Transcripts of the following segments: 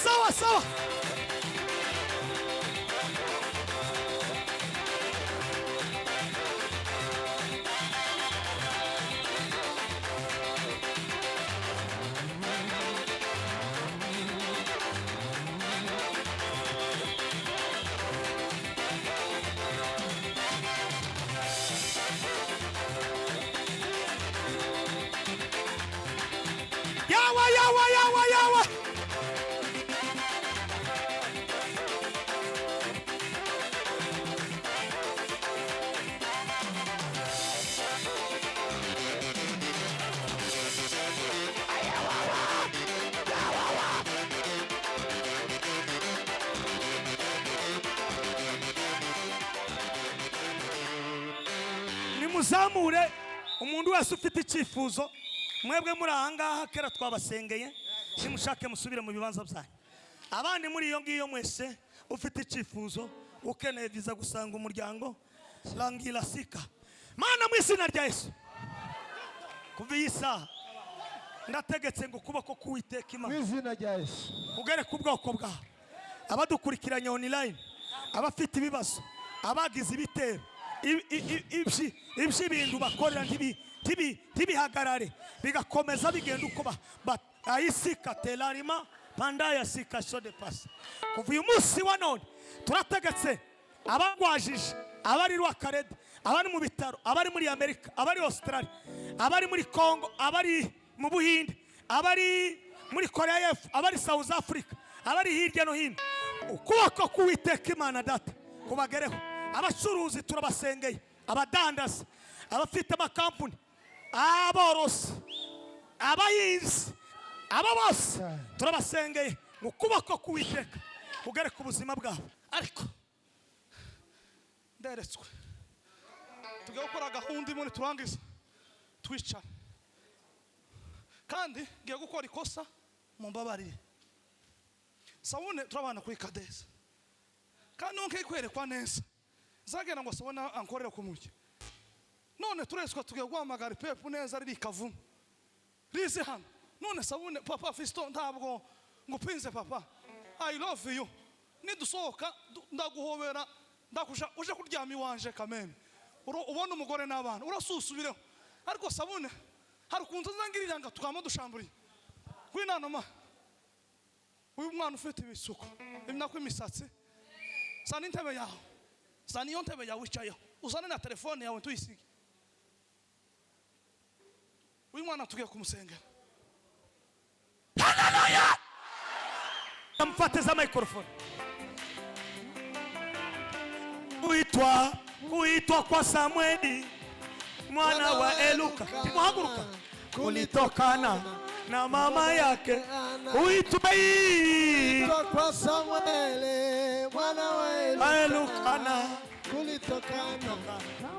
sawa sawa. Yawa yawa yawa yawa. Nimuzamure umuntu wese ufite icyifuzo. Mwebwe muri ahangaha kera twabasengeye, simushake musubire mu bibanza byanyu. Abandi muri iyo ngiyo mwese ufite icyifuzo, ukeneye viza gusanga umuryango, langira sika. Mana mu izina rya Yesu. Kuva iyi saha ndategetse ngo ukuboko k'Uwiteka Imana mu izina rya Yesu ugere ku bwoko bwawe. Abadukurikiranye online, abafite ibibazo, abagize ibitero, ibintu bakorera ntibihagarare, bigakomeza bigenda uko ayisika telarima pandaya sika shode pasi. Kuva uyu munsi wa none turategetse abagwajije, abari Rwakarede, abari mu bitaro, abari muri Amerika, abari Australia, abari muri Congo, abari mu Buhinde, abari muri Korea y'Epfo, abari South Africa, abari hirya no hino, ukuboko k'Uwiteka Imana data kubagereho. Abacuruzi turabasengeye, abadandaza, abafite amakampuni, aborozi, abahinzi, aba bose turabasengeye ngo ukuboko k'Uwiteka kugere ku buzima bwabo. Ariko nderetswe tugiye gukora gahunda imwe turangiza twicara, kandi ngiye gukora ikosa mu mbabarire. Sabune turabana kuri kadeza, kandi nonke kwerekwa neza zagera ngo sabona ankorera ku mujyi. None turetswe tugiye guhamagara pepu neza riri kavumu rize hano. None Sabune papa Fisto ntabwo ngupinze papa, I love you, nidusohoka ndaguhobera ndakusha uje kuryama iwanje kameme, ubona umugore n'abana urasusubireho. Ariko Sabune hari ukuntu zangirira nga tukama dushamburiye kwinanoma. Uyu mwana ufite ibisuko ibinako imisatsi, sana intebe yawe, sana iyo ntebe yawe wicayeho, uzane na telefone yawe tuyisige. Uyu mwana tugiye kumusengera. Haleluya! Mfateza microphone. Kuitwa kwa Samueli mwana wa Eluka, muhaguruka, kulitokana na mama yake. Kuitwa kwa Samueli mwana wa Eluka, kulitokana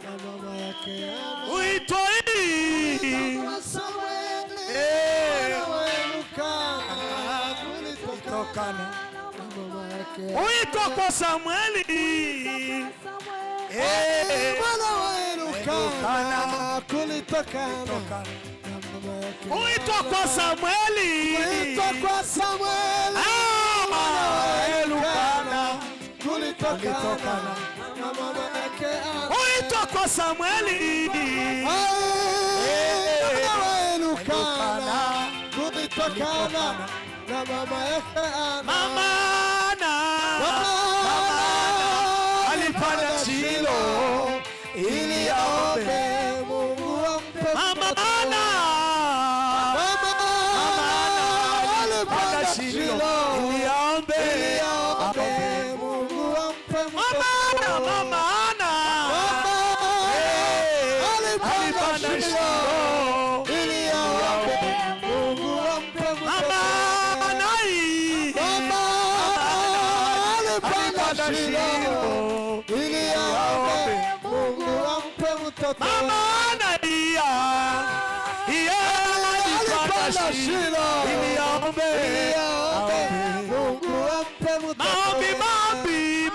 na mama yake. Kuitwa kwa Samueli mwana wa Eluka, kulitokana na mama yake. Kuitwa kwa Samueli mwana wa Eluka, kulitokana na mama yake. Kuitwa kwa Samueli, kuitwa kwa Samueli mwana wa Eluka, kulitokana na mama yake. Kuitwa kwa Samueli mwana wa Eluka, kulitokana na mama yake. Mama alipanda Shilo ili aombe Mungu ampe. Mama alipanda Shilo ili aombe Mungu ampe. Mama alipanda Shilo ili aombe Mungu ampe. alipanda Shilo ili aombe Mungu ampe mtoto. Mama Nadia alipanda Shilo ili aombe Mungu ampe mtoto.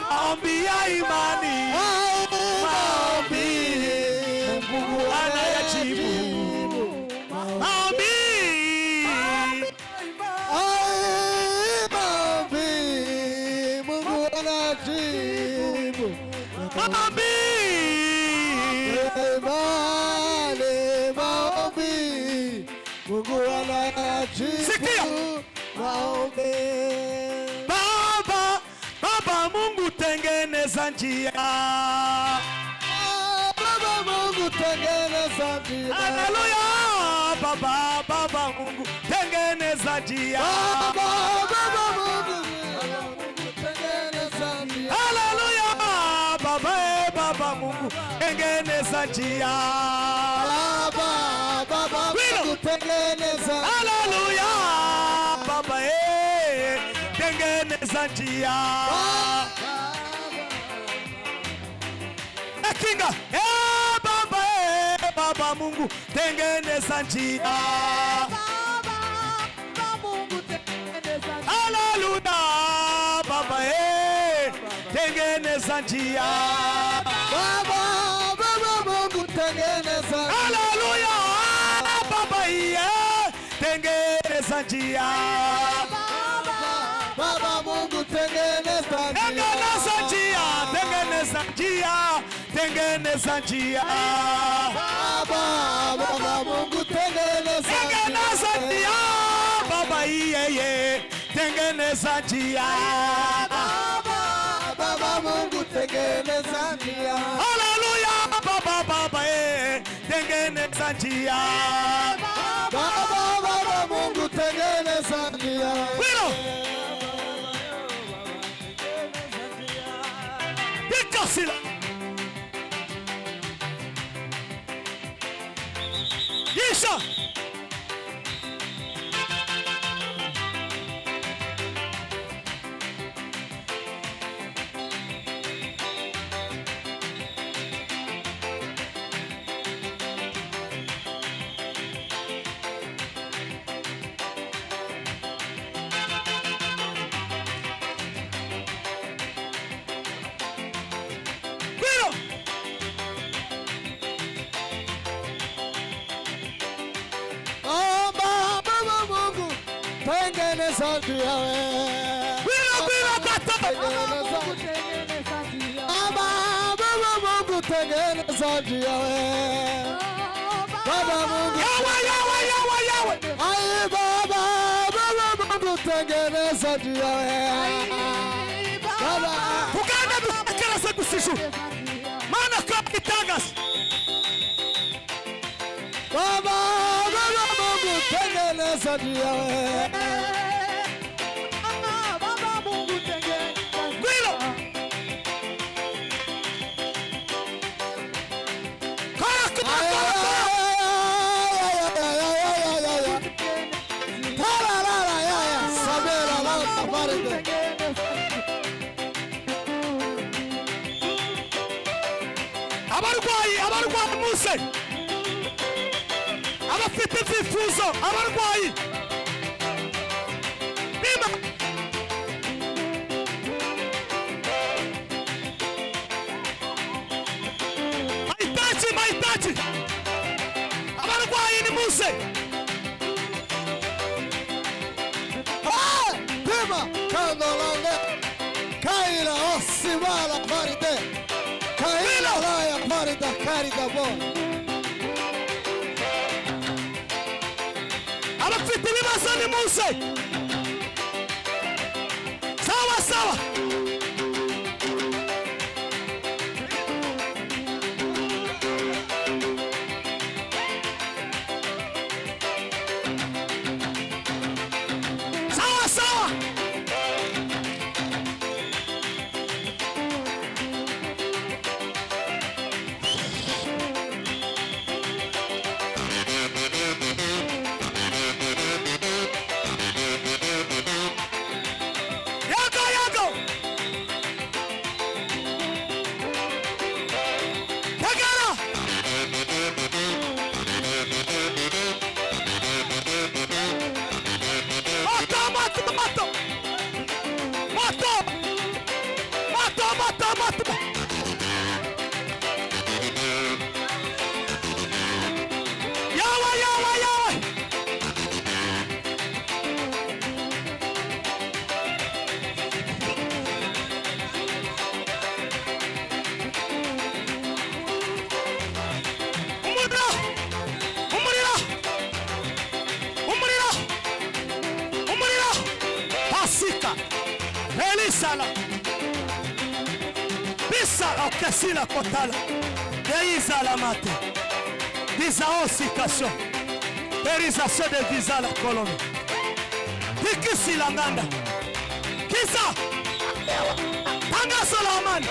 Maombi ya imani, maombi Mungu anayajibu. Maombi Mungu anajibu Sikia. maombi. Baba, Baba Mungu tengeneza njia. Baba Mungu tengeneza njia. Haleluya. Baba, Baba Mungu tengeneza njia. Baba Mungu tengeneza njia. Haleluya. Baba Mungu tengeneza njia. Baba Mungu tengeneza. Haleluya. Baba tengeneza njia. Kinga. Baba Mungu tengeneza njia. Haleluya. Baba tengeneza njia. Baba Mungu tengeneza. Haleluya. Baba tengeneza njia. Baba Mungu tengeneza Tengeneza njia. Tengeneza njia. Tengeneza njia. Baba Mungu tengeneza. Tengeneza njia. Baba tengeneza njia. Baba Mungu tengeneza njia. Haleluya. Baba tengeneza njia. Baba Mungu tengeneza njia. Wino. Dikasila. Yisha. Tengeneza njia we. Baba Mungu tengeneza njia we. Baba Mungu. Yawe. Ai Baba Mungu tengeneza njia we. Baba. Kuganda dukakala se kusishu. Mana kwa kitangas. Baba Mungu tengeneza njia we. Abarwayi muse. Abafite ififuzo abarwayi. Bima. Mahitaji. Abarwayi ni muse. Bima kandolane. Kaila osibala paride. Kaila raya parida karida bo. Abafite ibibazo ni muse. Sawa. Bisala. Bisala. Ok, si la kotala. Deizala mate. Dizaosikasyon. Perizasyon de dizala kolomi. Dikisi la nganda. Kisa. Tangaso la amani.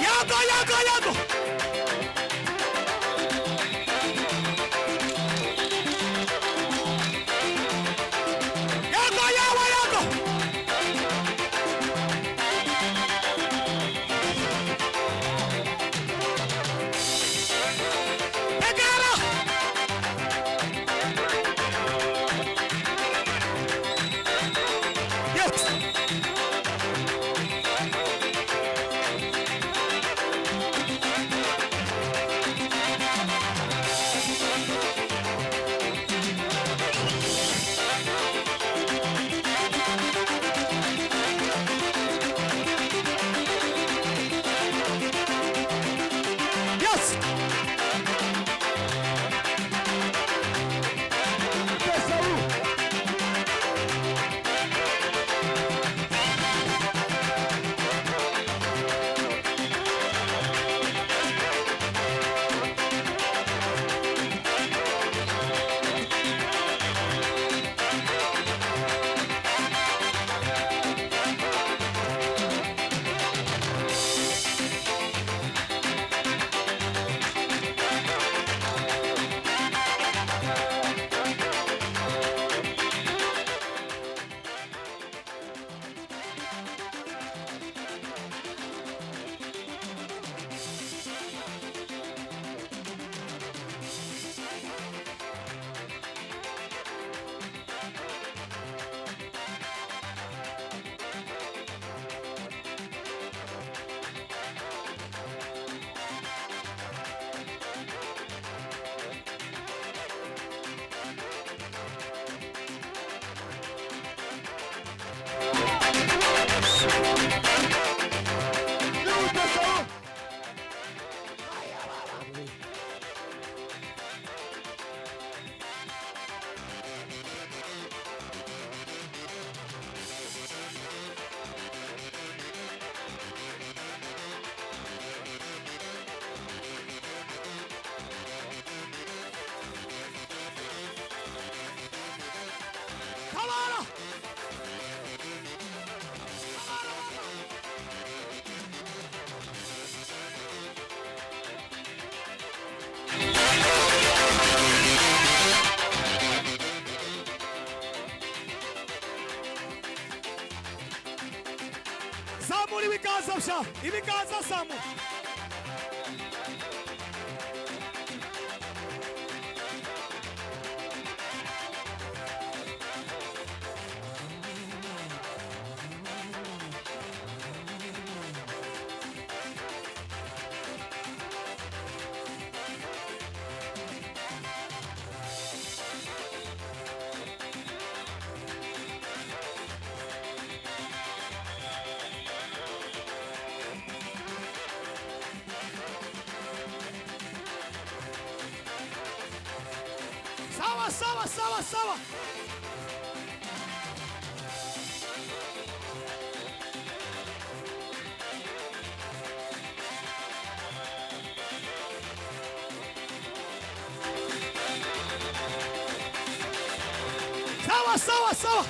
Yago, yago, yago. Yago, yago, yago. Tegara. Yes. Yes. Kamara. Zamura ibiganza bya ibiganza zamura. Sawa, sawa, sawa, sawa. Sawa, sawa, sawa.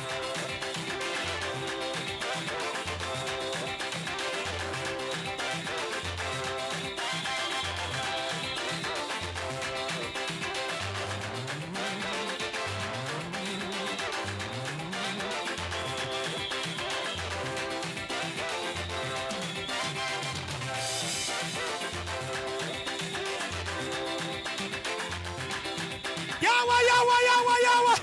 Yawa, yawa, yawa, yawa.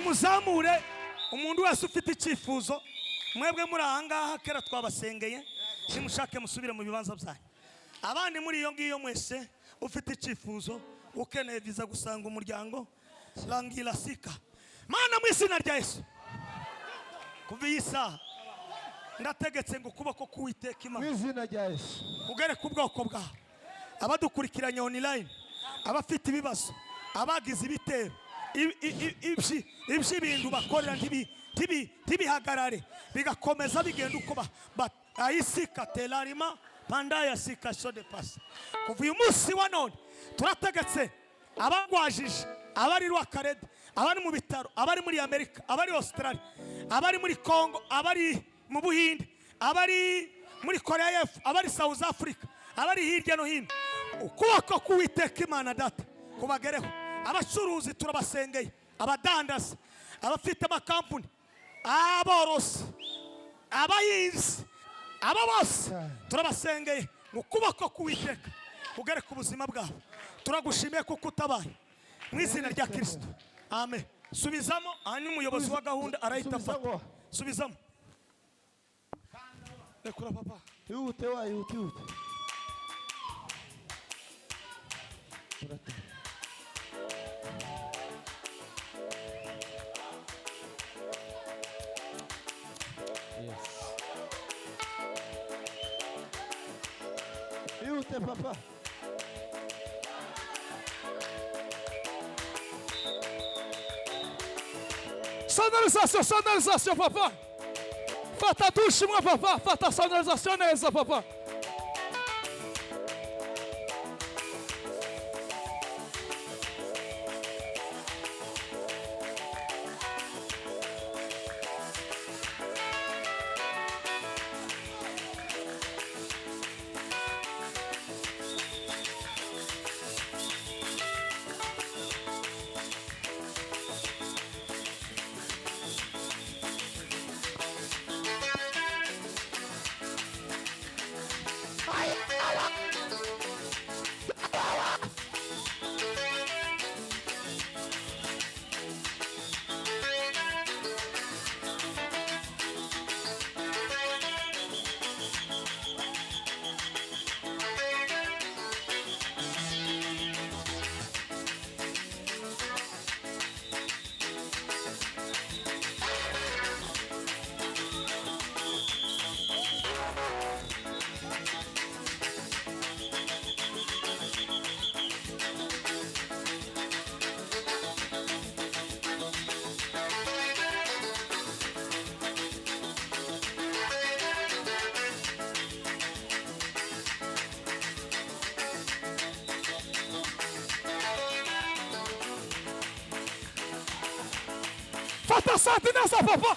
nimuzamure umuntu wese ufite icyifuzo. Mwebwe muri ahangaha kera twabasengeye, nimushake musubire mu bibanza byanyu. Abandi muri iyo ngiyo mwese ufite icyifuzo, ukeneye viza gusanga umuryango, rangira sika mana mu izina rya Yesu. Kuva iyi saha ndategetse ngo ukuboko k'Uwiteka Imana mu izina rya Yesu ugere ku bwoko bwawe, abadukurikiranye online, abafite ibibazo, abagize ibitero, ibintu bakorera ntibihagarare, bigakomeza bigenda uko ayisika telarima pandaya sika shode pasi. Kuva uyu munsi wa none turategetse abagwajije, abari Rwakarede, abari mu bitaro, abari muri Amerika, abari Australia, abari muri Congo, abari mu Buhinde, abari muri Korea y'Epfo, abari South Africa, abari hirya no hino, ukuboko k'Uwiteka Imana data kubagereho. Abacuruzi turabasengeye, abadandaza, abafite amakampuni, aborozi, abahinzi, aba bose turabasengeye ngo ukuboko k'Uwiteka kugere ku buzima bwabo. Turagushimiye kuko utabaye mu izina rya Kristo, amen. Subizamo, hanyuma umuyobozi wa gahunda arahita afata. Subizamo. Rekura papa. Yihute wa yihute. Yes. Yihute papa. Sonorisation papa. Fata douche moi papa, fata sonorisation neza papa. Fata sante nessa papa.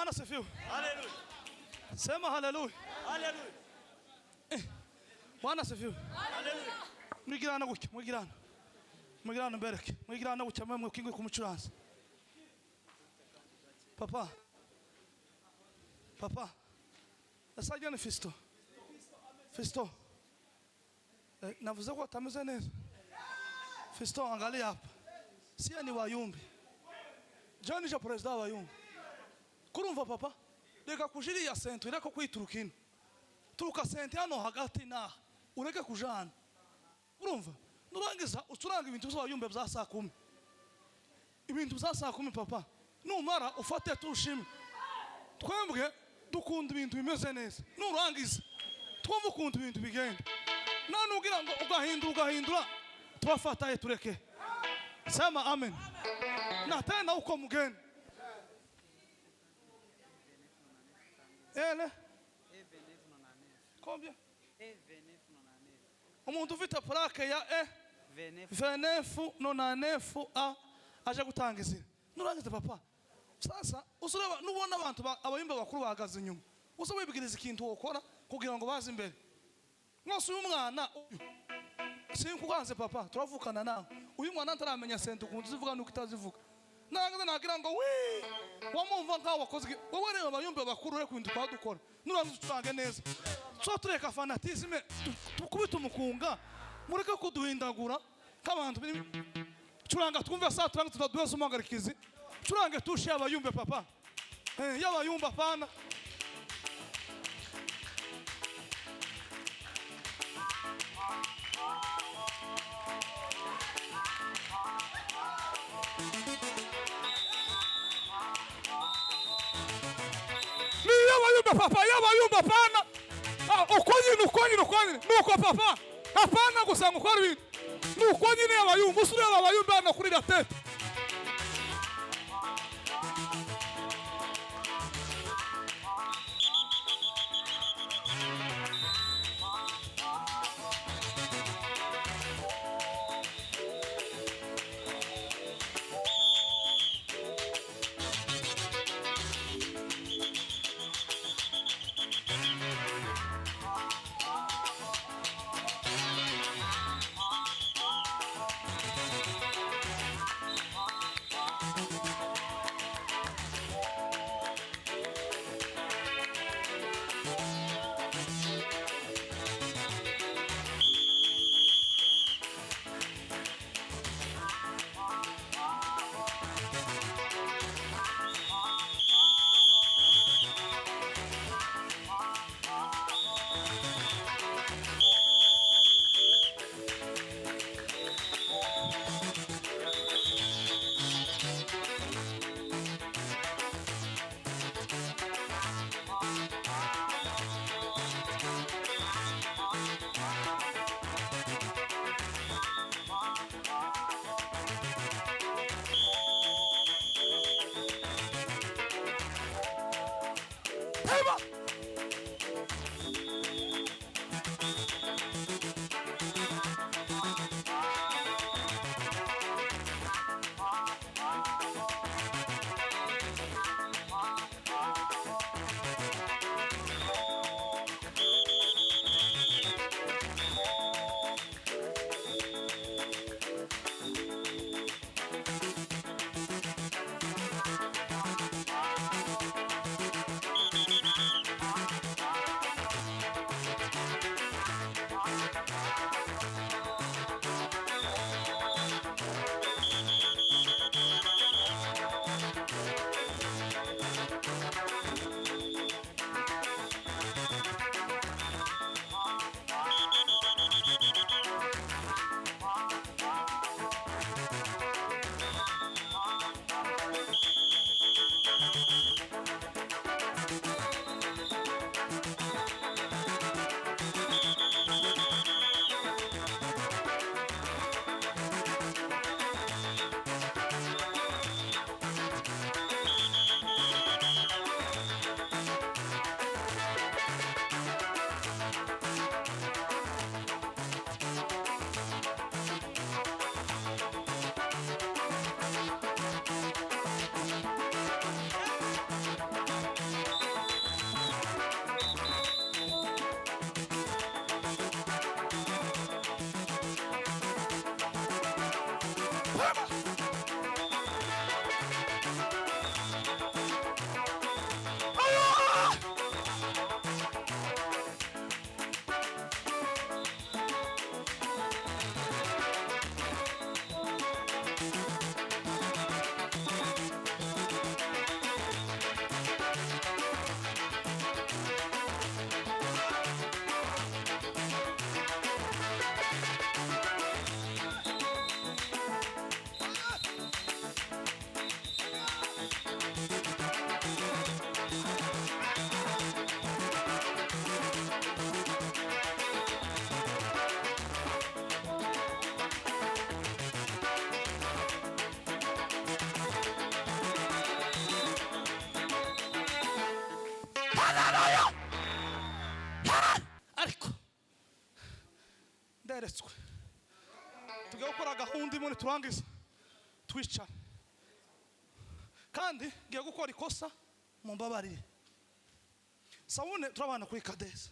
Bwana sifiwe. Haleluya. Sema haleluya. Haleluya. Bwana sifiwe. Haleluya. Mwigirana gutya, mwigirana. Mwigirana mbereke. Mwigirana gutya mwe mwikingwe kumucuranza. Papa. Papa. Asajya ni Fisto. Fisto. Navuze ko atameze neza. Fisto angalia hapa. Sia ni wayumbi. John je president wayumbi. Kurumva papa? Reka kujiriya sento irako kwiturukina. Turuka sento hano hagati na ureke kujana. Urumva? Nurangiza ucuranga ibintu by'abayumbe bya saa 10. Ibintu bya saa 10 papa. Numara ufate tushime. Twembwe dukunda ibintu bimeze neza. Nurangiza twumva ukunda ibintu bigenda. None ugira ngo ugahindura tubafataye tureke. Sema amen. Na tena uko mugeni. Ele? Combien? Umuntu ufite plaque ya V999 A aje gutanga izina. Nurangiza papa. Sasa usureba nubona abantu abayimba bakuru bahagaze inyuma. Uso wibwiriza ikintu ukora kugira ngo baze imbere. Mwose uyu mwana sinkuganze papa turavukana nawe. Uyu mwana ntaramenya sente ukuntu zivuga nuko itazivuga. Nangaza nagira ngo wamumva nkaho wakoze wowe reba abayumbe bakuru re kwintu kwadukora. Nurangiza ucurange neza. So tureka fanatisme tukubita umukunga mureke kuduhindagura nk'abantu curanga twumva saa turanga tudaduheza umangarikizi. Curange tushe abayumbe papa. Y'abayumba pana. Papa y'abayumba pana. Ukonyine nuko papa. Apana gusanga ukora ibintu. Nukonyine y'abayumba usureba abayumba no kuri la tete. ariko nderetswe tugiye gukora gahunda imwe turangiza twicara kandi ngiye gukora ikosa mumbabarire. Sabune turabana kuri kadeza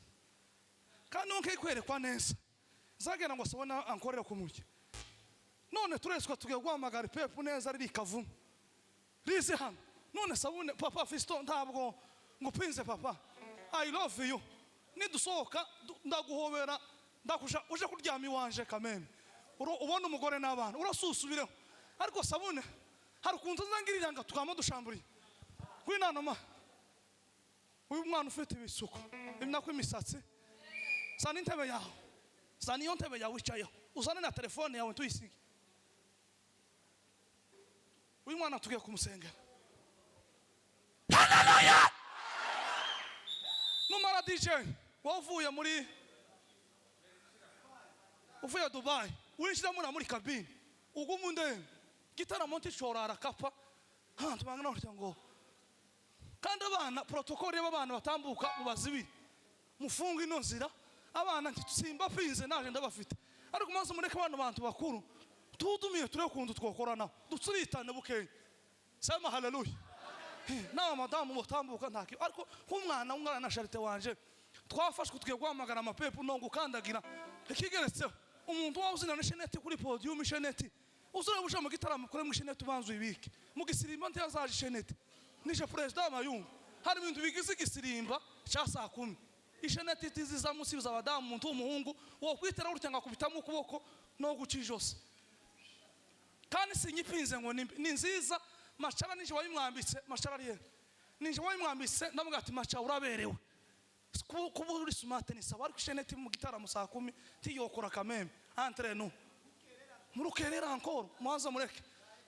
kandi unke kwerekwa neza zagenda ngo sabona ankorera ku mujyi none turetswe tugiye guhamagara pepu neza riri kavumu rize hano none Sabune papa Fisto ntabwo ngupinze papa I love you nidusohoka ndaguhobera ndakusha uje kuryama iwanje kameme ubona umugore n'abana urasusubireho ariko Sabune hari ukuntu zangirira nga tukamo dushamburiye kwinanoma uyu mwana ufite ibisuko imnako imisatsi sana intebe yawe sana iyo ntebe yawe wicayeho uzane na telefone yawe tuyisige uyu mwana tugiye kumusengera. Haleluya. Numara DJ wavuye muri uvuye Dubai winjira muri kabine ugumunde gitaramo nticyorara kapa tubanga n'urya ngo kandi abana protocol y'abana batambuka mubazibi mufunga ino nzira abana ntitusimba pinze naje ndabafite ariko maze mureke abantu bakuru tudumiye turi kundu twokorana dutsuritane bukeye sema haleluya. Na madamu mutambuka ntaki ariko umwana na Charite wanje twafashwe tugiye guhamagara amapepu no gukandagira ikigeretseho umuntu wawuzina n'isheneti kuri podium isheneti uzura busha mu gitaramo kure mu isheneti ubanzu ibiki mu gisirimba ntiyazaje isheneti nije president Mayungu hari ibintu bigize igisirimba cya saa 10 isheneti tiziza musibiza abadamu umuntu w'umuhungu wo kwitera urutanga kubitamo ukuboko no gucijose kandi sinyipinze ngo ni nziza machara nije wayimwambitse machara riye nije wayimwambitse ndavuga ati macha uraberewe kuba uri smart ni sawa ariko isheneti mu gitaramo saa 10 tiyokora kameme entre nous murukerera encore mwanza mureke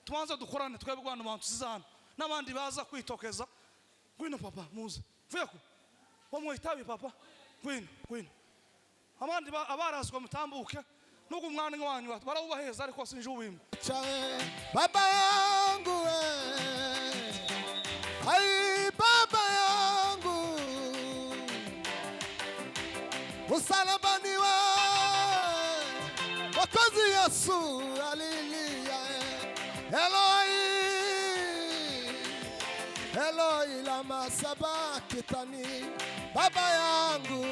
tubanza dukorane twebwe abantu tuzizana n'abandi baza kwitokeza gwino papa muze veko wamwitabi papa gwino abandi abarazwa mutambuke nuko umwana wanyu barawubaheza ariko sinje ubimwe baba yangu ai baba yangu msalabani wa wakozi Yesu haleluya Eloi lama sabakitani baba yangu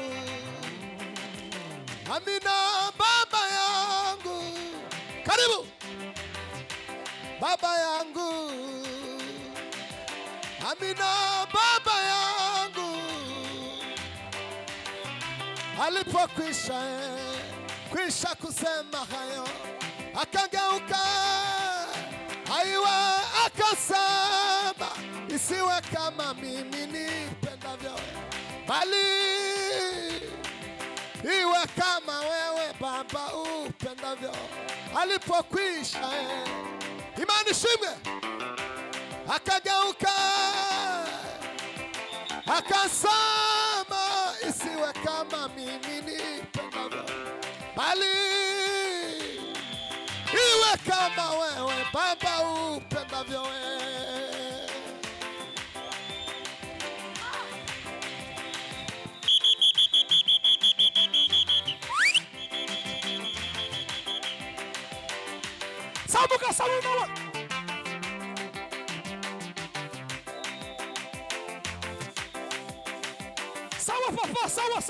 amina baba yangu karibu baba yangu amina baba yangu alipokwisha kusema hayo akageuka aiwa akasema isiwe kama mimi nipendavyo bali iwe kama wewe Baba upendavyo. Alipokwisha imani shimwe akageuka akasema isiwe kama mimi nipendavyo bali iwe kama wewe Baba upendavyo. Sabuka sabuna. Sawa papa, sawa.